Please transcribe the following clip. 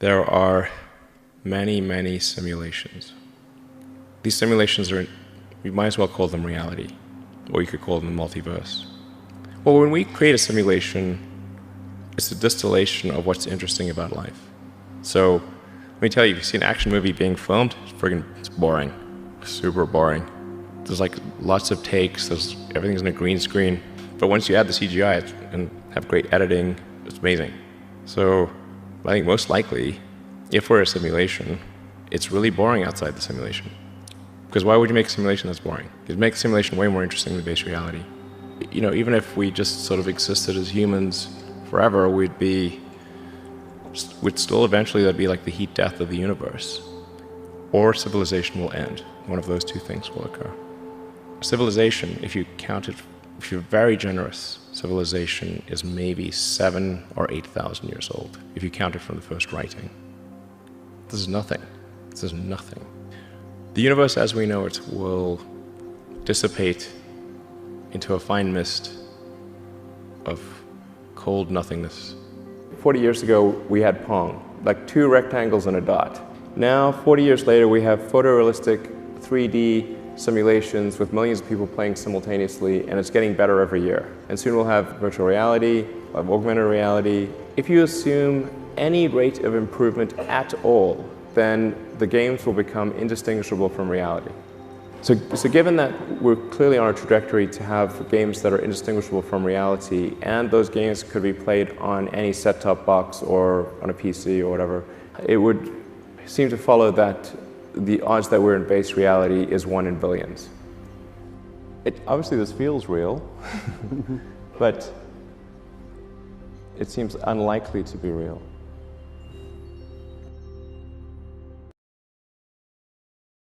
There are many, many simulations. These simulations are, we might as well call them reality, or you could call them the multiverse. Well, when we create a simulation, it's a distillation of what's interesting about life. So, let me tell you, if you see an action movie being filmed, it's boring, super boring. There's like lots of takes, everything's in a green screen. But once you add the CGI and have great editing, it's amazing. So, I think most likely, if we're a simulation, it's really boring outside the simulation. Because why would you make a simulation that's boring? It makes simulation way more interesting than base reality. You know, even if we just sort of existed as humans forever, we'd still eventually, that'd be like the heat death of the universe. Or civilization will end. One of those two things will occur. Civilization, if you count it, if you're very generous, civilization is maybe 7,000 or 8,000 years old, if you count it from the first writing. This is nothing. This is nothing. The universe as we know it will dissipate into a fine mist of cold nothingness. 40 years ago, we had Pong, like 2 rectangles and a dot. Now, 40 years later, we have photorealistic 3D simulations with millions of people playing simultaneously, and it's getting better every year. And soon we'll have virtual reality, we'll have augmented reality. If you assume any rate of improvement at all, then the games will become indistinguishable from reality. So given that we're clearly on a trajectory to have games that are indistinguishable from reality, and those games could be played on any set-top box or on a PC or whatever, it would seem to follow that the odds that we're in base reality is 1 in billions. Obviously this feels real, but it seems unlikely to be real.